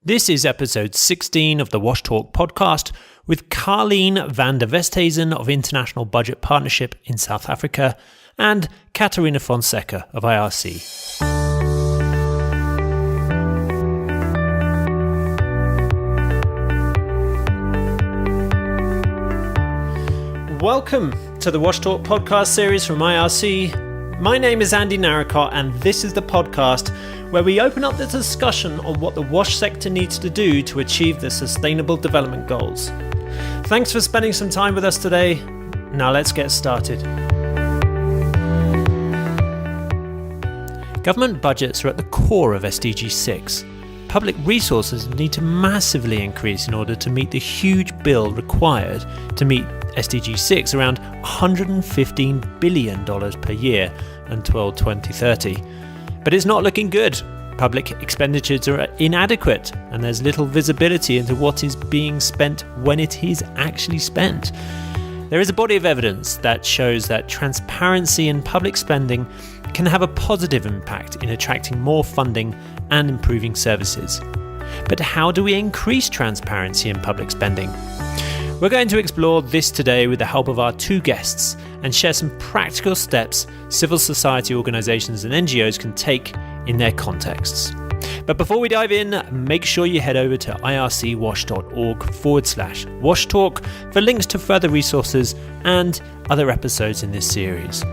This is episode 16 of the Wash Talk podcast with Carleen van der Westhuizen of International Budget Partnership in South Africa and Caterina Fonseca of IRC. Welcome to the Wash Talk podcast series from IRC. My name is Andy Narracott, and this is the podcast where we open up the discussion on what the wash sector needs to do to achieve the Sustainable Development Goals. Thanks for spending some time with us today. Now let's get started. Government budgets are at the core of SDG 6. Public resources need to massively increase in order to meet the huge bill required to meet SDG 6, around $115 billion per year until 2030. But it's not looking good. Public expenditures are inadequate, and there's little visibility into what is being spent when it is actually spent. There is a body of evidence that shows that transparency in public spending can have a positive impact in attracting more funding and improving services. But how do we increase transparency in public spending? We're going to explore this today with the help of our two guests and share some practical steps civil society organisations and NGOs can take in their contexts. But before we dive in, make sure you head over to ircwash.org/washtalk for links to further resources and other episodes in this series.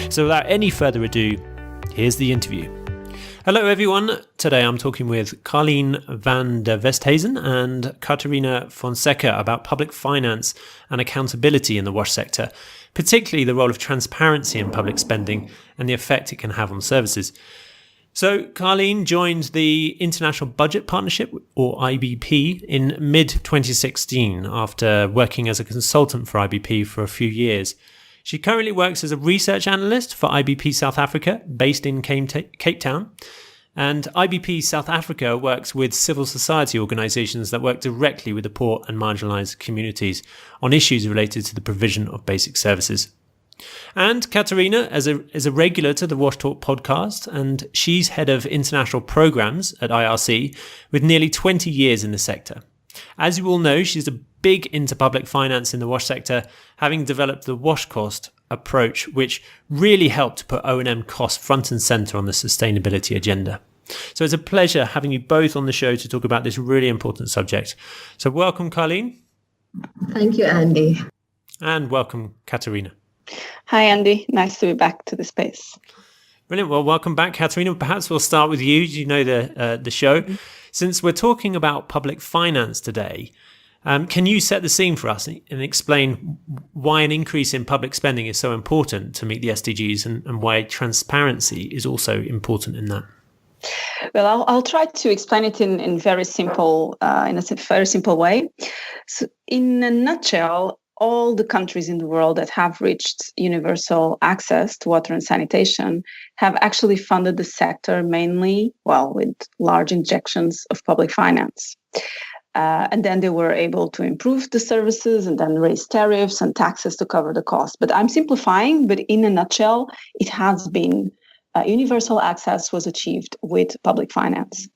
So without any further ado, here's the interview. Hello everyone, today I'm talking with Carleen van der Westhuizen and Caterina Fonseca about public finance and accountability in the wash sector, particularly the role of transparency in public spending and the effect it can have on services. So Carleen joined the International Budget Partnership, or IBP, in mid-2016 after working as a consultant for IBP for a few years. She currently works as a research analyst for IBP South Africa, based in Cape Town. And IBP South Africa works with civil society organisations that work directly with the poor and marginalised communities on issues related to the provision of basic services. And Caterina is a regular to the Wash Talk podcast, and she's head of international programmes at IRC with nearly 20 years in the sector. As you all know, she's big into public finance in the wash sector, having developed the wash cost approach, which really helped to put O&M costs front and centre on the sustainability agenda. So it's a pleasure having you both on the show to talk about this really important subject. So welcome, Carleen. Thank you, Andy. And welcome, Caterina. Hi, Andy. Nice to be back to the space. Brilliant. Well, welcome back, Caterina. Perhaps we'll start with you. You know the show. Mm-hmm. Since we're talking about public finance today, can you set the scene for us and explain why an increase in public spending is so important to meet the SDGs and why transparency is also important in that? Well, I'll try to explain it in a very simple way. So, in a nutshell, all the countries in the world that have reached universal access to water and sanitation have actually funded the sector mainly, with large injections of public finance. And then they were able to improve the services and then raise tariffs and taxes to cover the cost. But I'm simplifying, but in a nutshell, it has been universal access was achieved with public finance.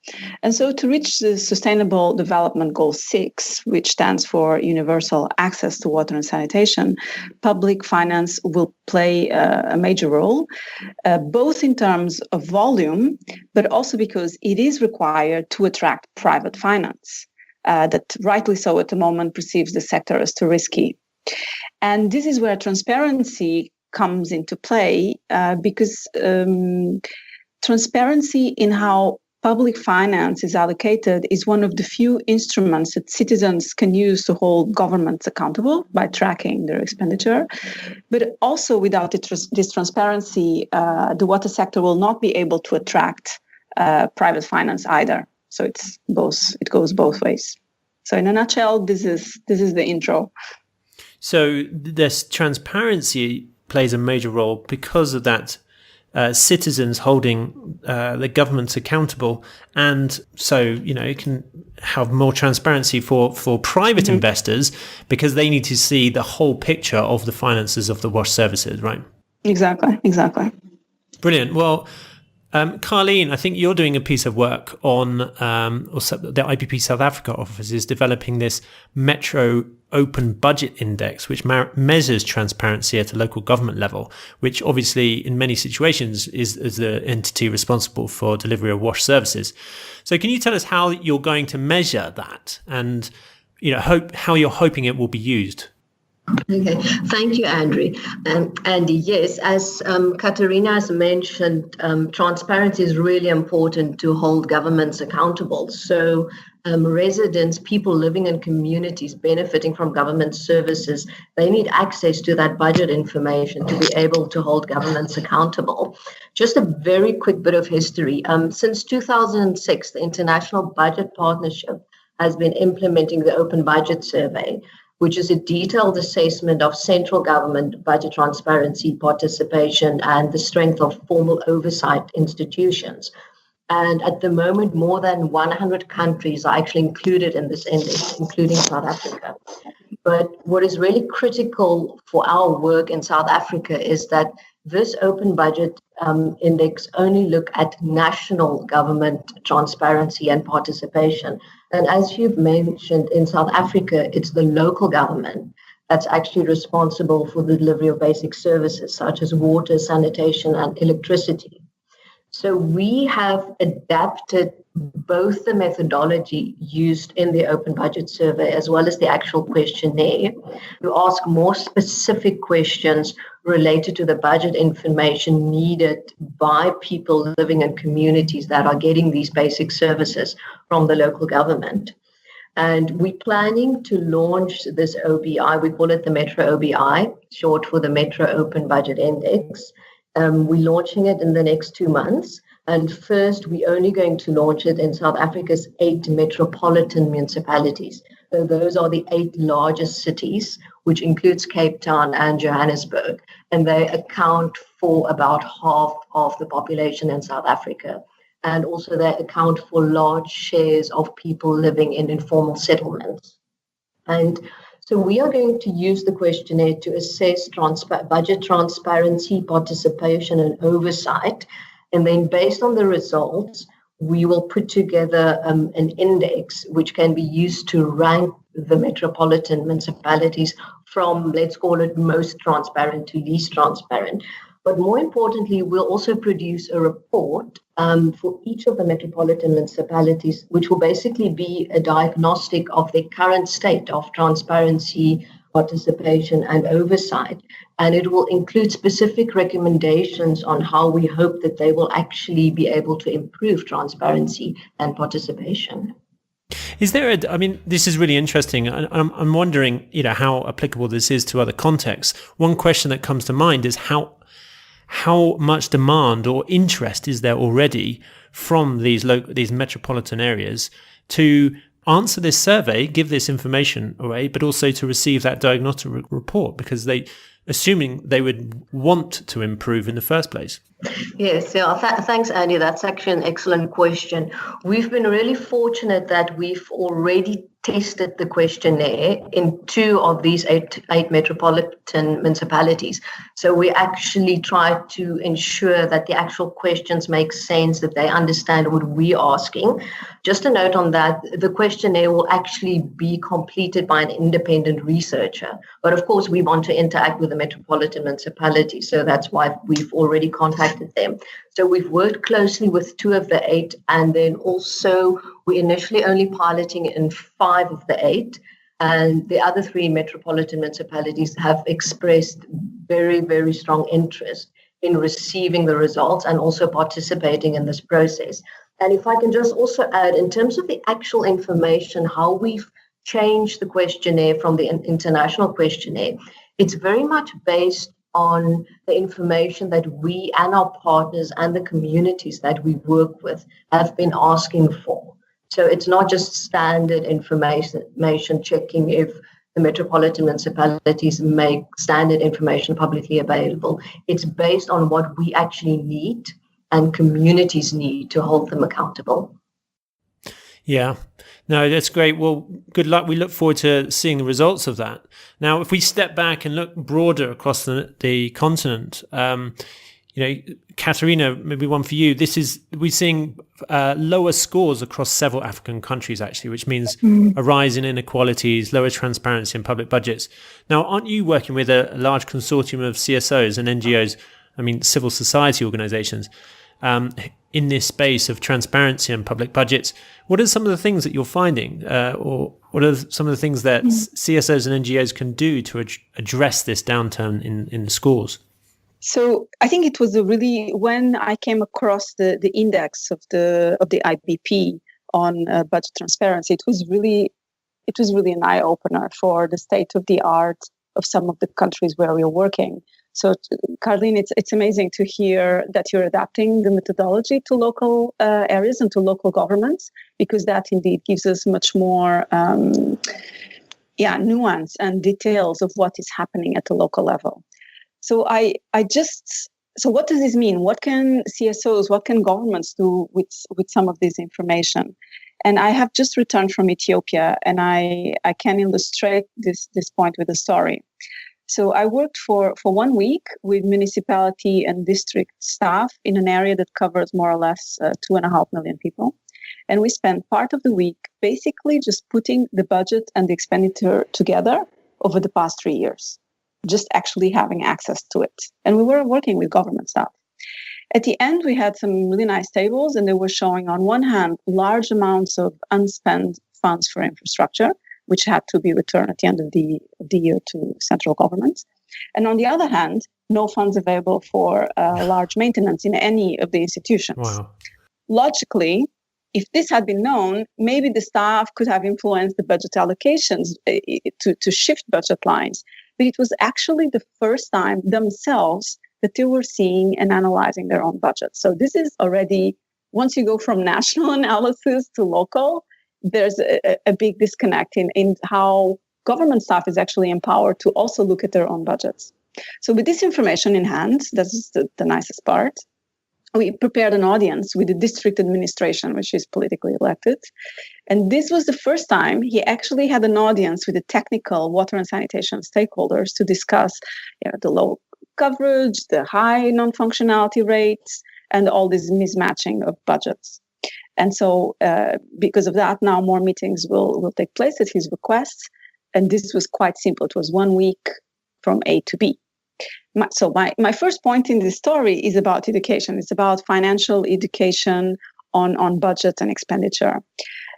And so to reach the Sustainable Development Goal 6, which stands for universal access to water and sanitation, public finance will play a major role, both in terms of volume, but also because it is required to attract private finance. That rightly so at the moment perceives the sector as too risky. And this is where transparency comes into play because transparency in how public finance is allocated is one of the few instruments that citizens can use to hold governments accountable by tracking their expenditure. But also without this transparency, the water sector will not be able to attract private finance either. So it goes both ways. So in a nutshell, this is the intro. So this transparency plays a major role because of that citizens holding the governments accountable, and so it can have more transparency for private investors because they need to see the whole picture of the finances of the wash services, right? Exactly. Brilliant. Well, Carleen, I think you're doing a piece of work on, the IPP South Africa office is developing this Metro Open Budget Index, which measures transparency at a local government level, which obviously in many situations is the entity responsible for delivery of WASH services. So can you tell us how you're going to measure that and how you're hoping it will be used? Okay, thank you, Andy. Yes, as Katerina has mentioned, transparency is really important to hold governments accountable. So residents, people living in communities benefiting from government services, they need access to that budget information to be able to hold governments accountable. Just a very quick bit of history. Since 2006, the International Budget Partnership has been implementing the Open Budget Survey, which is a detailed assessment of central government budget transparency, participation, and the strength of formal oversight institutions. And at the moment, more than 100 countries are actually included in this index, including South Africa. But what is really critical for our work in South Africa is that this open budget index only look at national government transparency and participation. And as you've mentioned, in South Africa, it's the local government that's actually responsible for the delivery of basic services such as water, sanitation, and electricity. So we have adapted both the methodology used in the Open Budget Survey as well as the actual questionnaire to ask more specific questions related to the budget information needed by people living in communities that are getting these basic services from the local government. And we're planning to launch this OBI. We call it the Metro OBI, short for the Metro Open Budget Index. We're launching it in the next 2 months. And first, we're only going to launch it in South Africa's 8 metropolitan municipalities. So those are the 8 largest cities, which includes Cape Town and Johannesburg. And they account for about half of the population in South Africa. And also they account for large shares of people living in informal settlements. And so we are going to use the questionnaire to assess budget transparency, participation, and oversight. And then based on the results, we will put together an index which can be used to rank the metropolitan municipalities from, let's call it, most transparent to least transparent. But more importantly, we'll also produce a report for each of the metropolitan municipalities, which will basically be a diagnostic of their current state of transparency, participation, and oversight. And it will include specific recommendations on how we hope that they will actually be able to improve transparency and participation. Is there this is really interesting. I'm wondering, how applicable this is to other contexts. One question that comes to mind is how much demand or interest is there already from these metropolitan areas to answer this survey, give this information away, but also to receive that diagnostic report, because assuming they would want to improve in the first place? Yes, thanks, Andy. That's actually an excellent question. We've been really fortunate that we've already tested the questionnaire in 2 of these eight metropolitan municipalities. So we actually try to ensure that the actual questions make sense, that they understand what we're asking. Just a note on that, the questionnaire will actually be completed by an independent researcher. But of course, we want to interact with the metropolitan municipalities, so that's why we've already contacted them. So we've worked closely with 2 of the 8, and then also we're initially only piloting in 5 of the 8, and the other 3 metropolitan municipalities have expressed very, very strong interest in receiving the results and also participating in this process. And if I can just also add, in terms of the actual information, how we've changed the questionnaire from the international questionnaire, it's very much based on the information that we and our partners and the communities that we work with have been asking for. So it's not just standard information checking if the metropolitan municipalities make standard information publicly available. It's based on what we actually need and communities need to hold them accountable. Yeah, no, that's great. Well, good luck. We look forward to seeing the results of that. Now, if we step back and look broader across the continent, Katerina, maybe one for you. We're seeing lower scores across several African countries, actually, which means a rise in inequalities, lower transparency in public budgets. Now, aren't you working with a large consortium of CSOs and NGOs, civil society organizations, in this space of transparency and public budgets? What are some of the things that you're finding, or what are some of the things that CSOs and NGOs can do to address this downturn in the scores? So I think it was when I came across the index of the IBP on budget transparency, it was really an eye opener for the state of the art of some of the countries where we are working. So, Caroline, it's amazing to hear that you're adapting the methodology to local areas and to local governments, because that indeed gives us much more nuance and details of what is happening at the local level. So so what does this mean? What can CSOs, what can governments do with some of this information? And I have just returned from Ethiopia, and I can illustrate this point with a story. So I worked for 1 week with municipality and district staff in an area that covers more or less 2.5 million people. And we spent part of the week basically just putting the budget and the expenditure together over the past 3 years, just actually having access to it. And we were working with government staff. At the end, we had some really nice tables, and they were showing, on one hand, large amounts of unspent funds for infrastructure, which had to be returned at the end of the year to central governments. And on the other hand, no funds available for large maintenance in any of the institutions. Wow. Logically, if this had been known, maybe the staff could have influenced the budget allocations to shift budget lines. But it was actually the first time themselves that they were seeing and analyzing their own budget. So this is already, once you go from national analysis to local, there's a big disconnect in how government staff is actually empowered to also look at their own budgets. So with this information in hand, that's the nicest part, we prepared an audience with the district administration, which is politically elected. And this was the first time he actually had an audience with the technical water and sanitation stakeholders to discuss the low coverage, the high non-functionality rates, and all this mismatching of budgets. And so because of that, now more meetings will take place at his request. And this was quite simple. It was 1 week from A to B. So my first point in this story is about education. It's about financial education on budget and expenditure.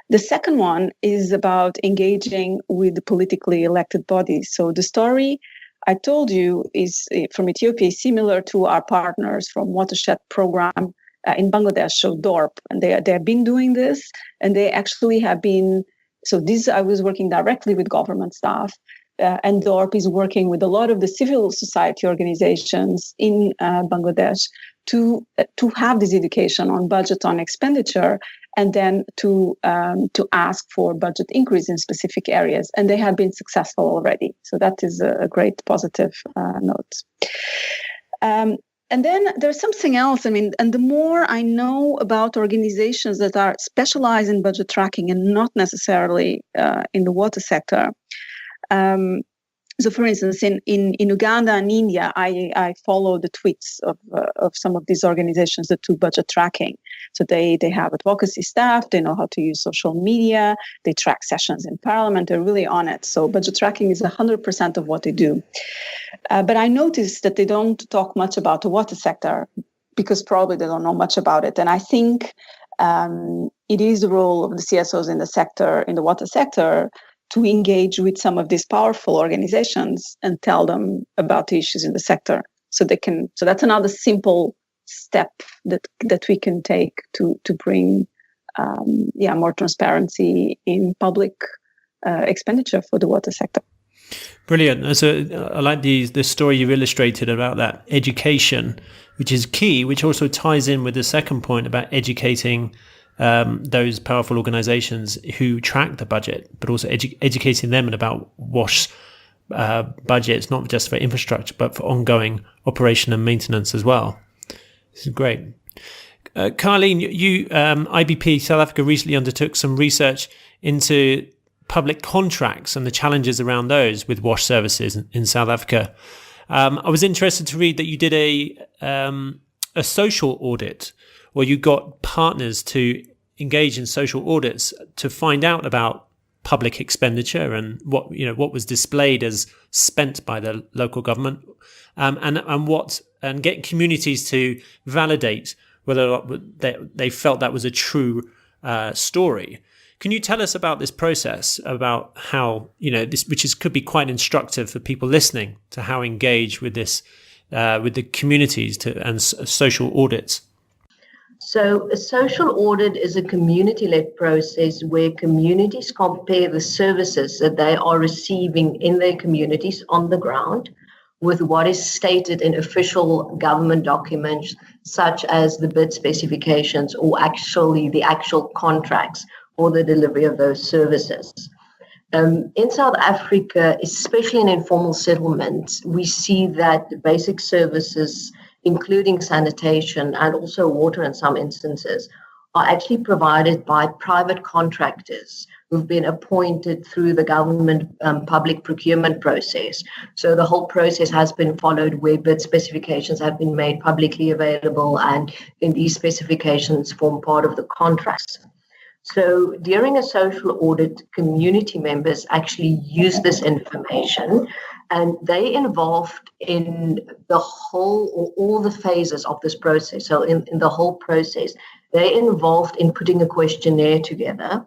The second one is about engaging with the politically elected bodies. So the story I told you is from Ethiopia is similar to our partners from Watershed Program in Bangladesh, so DORP. And they have been doing this, and they actually have been, I was working directly with government staff. And DORP is working with a lot of the civil society organizations in Bangladesh to have this education on budget, on expenditure, and then to ask for budget increase in specific areas. And they have been successful already. So that is a great positive note. And then there's something else. And the more I know about organizations that are specialized in budget tracking and not necessarily in the water sector. So, for instance, in Uganda and India, I follow the tweets of some of these organizations that do budget tracking. So they have advocacy staff, they know how to use social media, they track sessions in parliament, they're really on it. So budget tracking is 100% of what they do. But I noticed that they don't talk much about the water sector because probably they don't know much about it. And I think it is the role of the CSOs in the water sector, to engage with some of these powerful organizations and tell them about the issues in the sector. So that's another simple step that we can take to bring more transparency in public expenditure for the water sector. Brilliant. So I like the story you illustrated about that education, which is key, which also ties in with the second point about educating those powerful organizations who track the budget, but also educating them about WASH budgets, not just for infrastructure, but for ongoing operation and maintenance as well. This is great. Carleen, you IBP South Africa recently undertook some research into public contracts and the challenges around those with WASH services in South Africa. I was interested to read that you did a social audit, or you got partners to engage in social audits to find out about public expenditure and what was displayed as spent by the local government, and get communities to validate whether or not they felt that was a true story. Can you tell us about this process, about how this, which could be quite instructive for people listening, to how engage with this, with the communities and social audits? So a social audit is a community-led process where communities compare the services that they are receiving in their communities on the ground with what is stated in official government documents, such as the bid specifications or actually the actual contracts for the delivery of those services. In South Africa, especially in informal settlements, we see that the basic services, including sanitation and also water in some instances, are actually provided by private contractors who've been appointed through the government public procurement process. So the whole process has been followed where bid specifications have been made publicly available, and in these specifications form part of the contracts. So during a social audit, community members actually use this information, and they involved in the whole or all the phases of this process. So in the whole process, they involved in putting a questionnaire together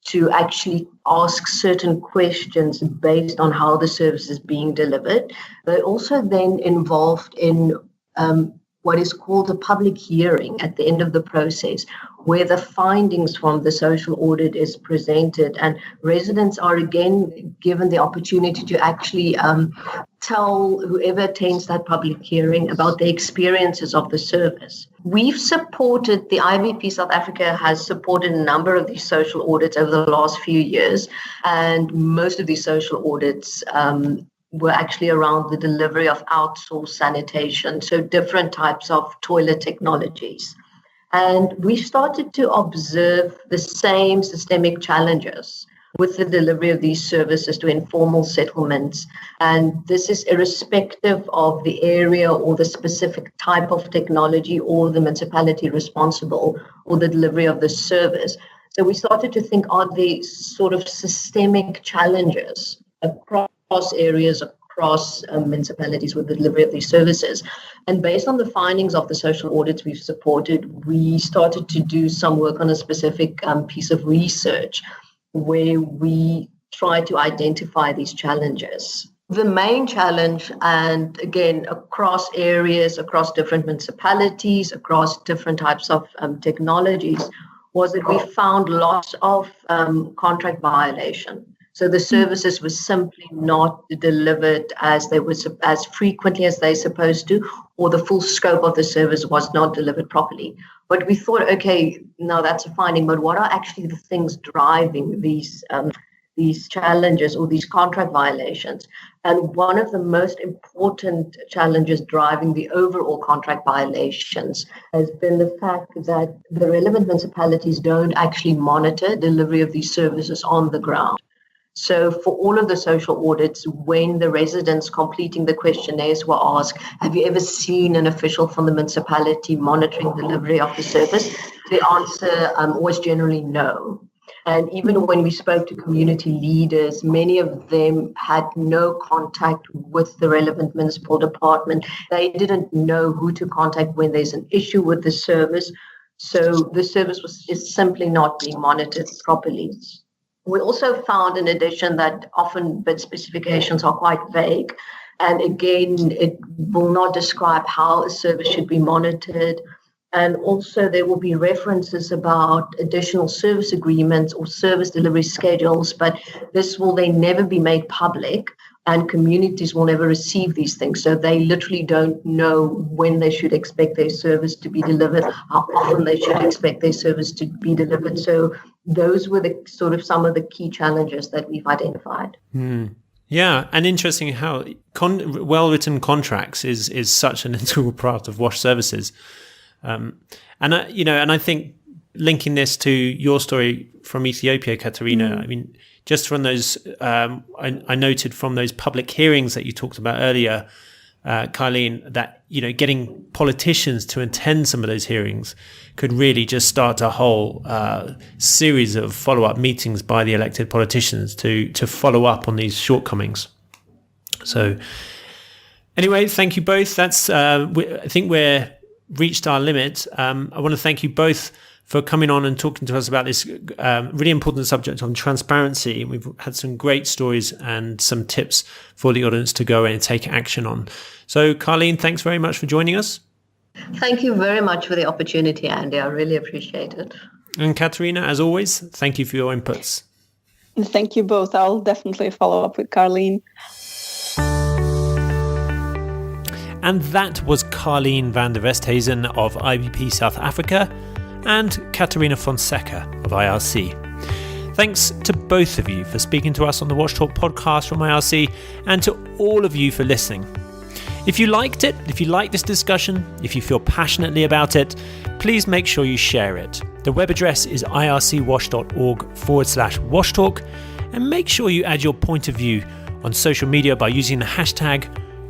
to actually ask certain questions based on how the service is being delivered. They also then involved in what is called a public hearing at the end of the process, where the findings from the social audit is presented, and residents are again given the opportunity to actually tell whoever attends that public hearing about the experiences of the service. We've supported, the IVP South Africa has supported a number of these social audits over the last few years, and most of these social audits were actually around the delivery of outsourced sanitation, so different types of toilet technologies. And we started to observe the same systemic challenges with the delivery of these services to informal settlements. And this is irrespective of the area or the specific type of technology or the municipality responsible for the delivery of the service. So we started to think, are there sort of systemic challenges across areas, across municipalities with the delivery of these services? And based on the findings of the social audits we've supported, we started to do some work on a specific piece of research where we try to identify these challenges. The main challenge, and again, across areas, across different municipalities, across different types of technologies, was that we found lots of contract violation. So the services were simply not delivered as frequently as they're supposed to, or the full scope of the service was not delivered properly. But we thought, okay, no, that's a finding, but what are actually the things driving these challenges or these contract violations? And one of the most important challenges driving the overall contract violations has been the fact that the relevant municipalities don't actually monitor delivery of these services on the ground. So for all of the social audits, when the residents completing the questionnaires were asked, have you ever seen an official from the municipality monitoring delivery of the service? The answer was generally no. And even when we spoke to community leaders, many of them had no contact with the relevant municipal department. They didn't know who to contact when there's an issue with the service. So the service is simply not being monitored properly. We also found, in addition, that often bid specifications are quite vague. And again, it will not describe how a service should be monitored. And also there will be references about additional service agreements or service delivery schedules, but this will then never be made public, and communities will never receive these things. So they literally don't know when they should expect their service to be delivered, how often they should expect their service to be delivered. So those were the sort of some of the key challenges that we've identified. Yeah, and interesting how well-written contracts is such an integral part of WASH services. And I think linking this to your story from Ethiopia, Katerina, I mean, just from those, I noted from those public hearings that you talked about earlier, Carleen, that getting politicians to attend some of those hearings could really just start a whole series of follow-up meetings by the elected politicians to follow up on these shortcomings. So anyway, thank you both. That's I think we're reached our limit. I want to thank you both for coming on and talking to us about this really important subject on transparency. We've had some great stories and some tips for the audience to go and take action on. So, Carleen, thanks very much for joining us. Thank you very much for the opportunity, Andy. I really appreciate it. And Katerina, as always, thank you for your inputs. Thank you both. I'll definitely follow up with Carleen. And that was Carleen van der Westhuizen of IBP South Africa and Katerina Fonseca of IRC. Thanks to both of you for speaking to us on the Watch Talk podcast from IRC, and to all of you for listening. If you liked it, if you like this discussion, if you feel passionately about it, please make sure you share it. The web address is ircwash.org/washtalk, and make sure you add your point of view on social media by using the hashtag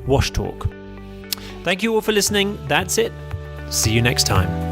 WashTalk. Thank you all for listening. That's it. See you next time.